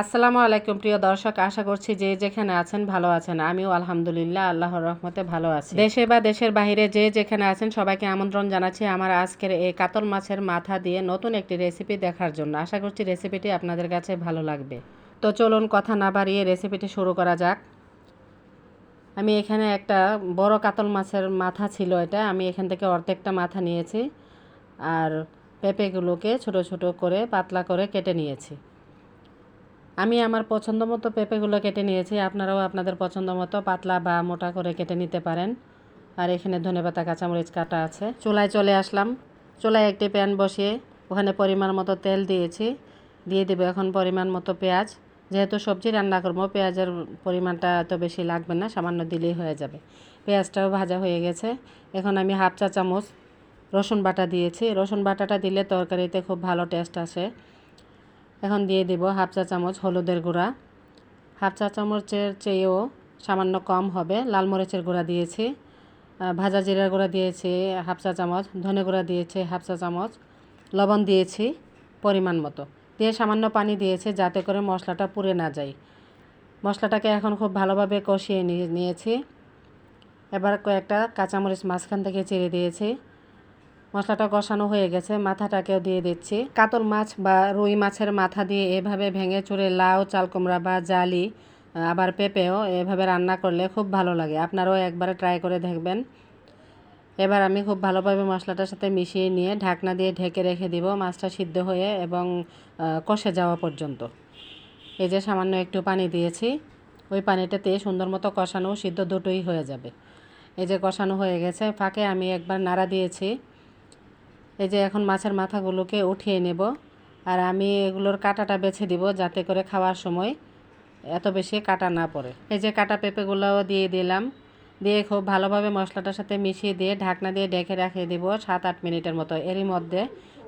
আসসালামু আলাইকুম প্রিয় দর্শক, আশা করছি যে যেখানে আছেন ভালো আছেন। আমিও আলহামদুলিল্লাহ আল্লাহর রহমতে ভালো আছি। দেশে বা দেশের বাইরে যে যেখানে আছেন সবাইকে আমন্ত্রণ জানাচ্ছি আমার আজকের এই কাতল মাছের মাথা দিয়ে নতুন একটি রেসিপি দেখার জন্য। আশা করছি রেসিপিটি আপনাদের কাছে ভালো লাগবে। তো চলুন কথা না বাড়িয়ে রেসিপিটি শুরু করা যাক। আমি এখানে একটা বড় কাতল মাছের মাথা ছিল, এটা আমি এখান থেকে অর্ধেকটা মাথা নিয়েছি আর পেঁপেগুলোকে ছোট ছোট করে পাতলা করে কেটে নিয়েছি। আমি আমার পছন্দ মতো পেঁপেগুলো কেটে নিয়েছি, আপনারাও আপনাদের পছন্দ মতো পাতলা বা মোটা করে কেটে নিতে পারেন। আর এখানে ধনেপাতা কাঁচামরিচ কাটা আছে। চুলায় চলে আসলাম। চুলায় একটি প্যান বসিয়ে ওখানে পরিমাণ মতো তেল দিয়েছি। দিয়ে দেবো এখন পরিমাণ মতো পেঁয়াজ। যেহেতু সবজি রান্না করবো পেঁয়াজের পরিমাণটা এত বেশি লাগবে না, সামান্য দিলেই হয়ে যাবে। পেঁয়াজটাও ভাজা হয়ে গেছে। এখন আমি হাফ চা চামচ রসুন বাটা দিয়েছি। রসুন বাটাটা দিলে তরকারিতে খুব ভালো টেস্ট আসে। এখন দিয়ে দেব হাফ চা চামচ হলুদের গুঁড়া। হাফ চা চামচের চেয়েও সামান্য কম হবে লাল মরিচের গুঁড়া দিয়েছি। ভাজা জিরার গুঁড়া দিয়েছি হাফ চা চামচ। ধনে গুঁড়া দিয়েছি হাফ চা চামচ। লবণ দিয়েছি পরিমাণ মতো। দিয়ে সামান্য পানি দিয়েছি যাতে করে মশলাটা পুড়ে না যায়। মশলাটাকে এখন খুব ভালোভাবে কষিয়ে নিয়েছি। এবার কয়েকটা কাঁচামরিচ মাঝখান থেকে চিড়ে দিয়েছি। মশলাটা কষানো হয়ে গেছে, মাথাটাকেও দিয়ে দিচ্ছি। কাতল মাছ বা রুই মাছের মাথা দিয়ে এভাবে ভেঙে চুরে লাউ, চাল কুমড়া বা জালি আবার পেঁপেও এভাবে রান্না করলে খুব ভালো লাগে। আপনারাও একবারে ট্রাই করে দেখবেন। এবার আমি খুব ভালোভাবে মশলাটার সাথে মিশিয়ে নিয়ে ঢাকনা দিয়ে ঢেকে রেখে দিব মাছটা সিদ্ধ হয়ে এবং কষে যাওয়া পর্যন্ত। এই যে সামান্য একটু পানি দিয়েছি, ওই পানিটাতে সুন্দর মতো কষানো সিদ্ধ দুটোই হয়ে যাবে। এই যে কষানো হয়ে গেছে, ফাঁকে আমি একবার নাড়া দিয়েছি। এই যে এখন মাছের মাথাগুলোকে উঠিয়ে নেব আর আমি এগুলোর কাঁটাটা বেছে দিব যাতে করে খাওয়ার সময় এত বেশি কাটা না পড়ে। এই যে কাটা পেঁপেগুলোও দিয়ে দিলাম। দিয়ে খুব ভালোভাবে মশলাটার সাথে মিশিয়ে দিয়ে ঢাকনা দিয়ে ঢেকে রেখে দিব 7-8 মিনিটের মতো। এরই মধ্যে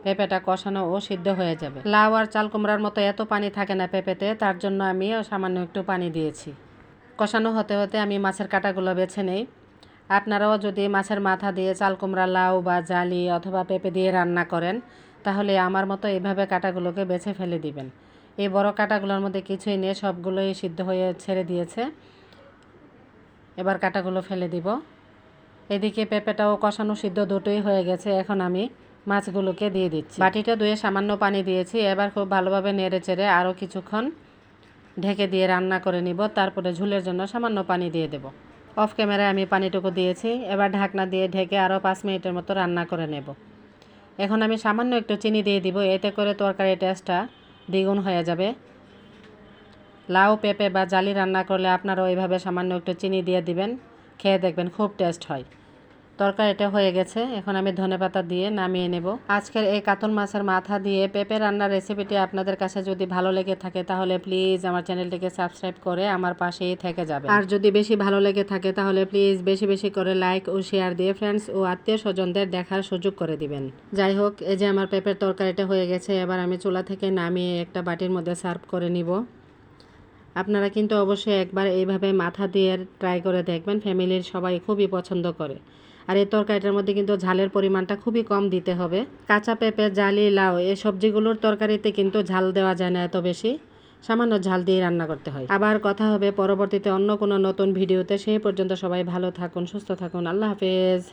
পেঁপেটা কষানো ও সিদ্ধ হয়ে যাবে। লাউ আর চাল কুমড়ার মতো এত পানি থাকে না পেঁপেতে, তার জন্য আমি সামান্য একটু পানি দিয়েছি। কষানো হতে হতে আমি মাছের কাঁটাগুলো বেছে নেই। আপনারাও যদি মাছের মাথা দিয়ে চাল কুমড়া, লাউ বা জালি অথবা পেঁপে দিয়ে রান্না করেন তাহলে আমার মতো এইভাবে কাঁটাগুলোকে বেছে ফেলে দিবেন। এই বড় কাঁটাগুলোর মধ্যে কিছুই নেই, সবগুলোই সিদ্ধ হয়ে ছেড়ে দিয়েছে। এবার কাঁটাগুলো ফেলে দিব। এদিকে পেঁপেটাও কষানো সিদ্ধ দুটোই হয়ে গেছে। এখন আমি মাছগুলোকে দিয়ে দিচ্ছি। বাটিটা ধুয়ে সামান্য পানি দিয়েছি। এবার খুব ভালোভাবে নেড়ে চেড়ে আরও কিছুক্ষণ ঢেকে দিয়ে রান্না করে নিব। তারপরে ঝোলের জন্য সামান্য পানি দিয়ে দেব। অফ ক্যামেরায় আমি পানিটুকু দিয়েছি। এবার ঢাকনা দিয়ে ঢেকে আরও 5 মিনিটের মতো রান্না করে নেব। এখন আমি সামান্য একটু চিনি দিয়ে দিব, এতে করে তরকারির টেস্টটা দ্বিগুণ হয়ে যাবে। লাউ, পেঁপে বা জালি রান্না করলে আপনারাও এইভাবে সামান্য একটু চিনি দিয়ে দিবেন, খেয়ে দেখবেন খুব টেস্ট হয়। তরকারিটা হয়ে গেছে, এখন আমি ধনেপাতা দিয়ে নামিয়ে নেব। আজকের এই কাতল মাছের মাথা দিয়ে পেঁপে রান্নার রেসিপিটি আপনাদের কাছে যদি ভালো লেগে থাকে তাহলে প্লিজ আমার চ্যানেলটিকে সাবস্ক্রাইব করে আমার পাশেই থেকে যাবেন। আর যদি বেশি ভালো লেগে থাকে তাহলে প্লিজ বেশি বেশি করে লাইক ও শেয়ার দিয়ে ফ্রেন্ডস ও আত্মীয় স্বজনদের দেখার সুযোগ করে দিবেন। যাই হোক, এই যে আমার পেঁপের তরকারিটা হয়ে গেছে। এবার আমি চুলা থেকে নামিয়ে একটা বাটির মধ্যে সার্ভ করে নিব। আপনারা কিন্তু অবশ্যই একবার এইভাবে মাথা দিয়ে ট্রাই করে দেখবেন, ফ্যামিলির সবাই খুবই পছন্দ করে। আর এই তরকারিটার মধ্যে কিন্তু ঝালের পরিমাণটা খুবই কম দিতে হবে। কাঁচা পেঁপে, জালি, লাউ এই সবজিগুলোর তরকারিতে কিন্তু ঝাল দেওয়া যায় না এত বেশি, সামান্য ঝাল দিয়ে রান্না করতে হয়। আবার কথা হবে পরবর্তীতে অন্য কোনো নতুন ভিডিওতে। সেই পর্যন্ত সবাই ভালো থাকুন, সুস্থ থাকুন। আল্লাহ হাফেজ।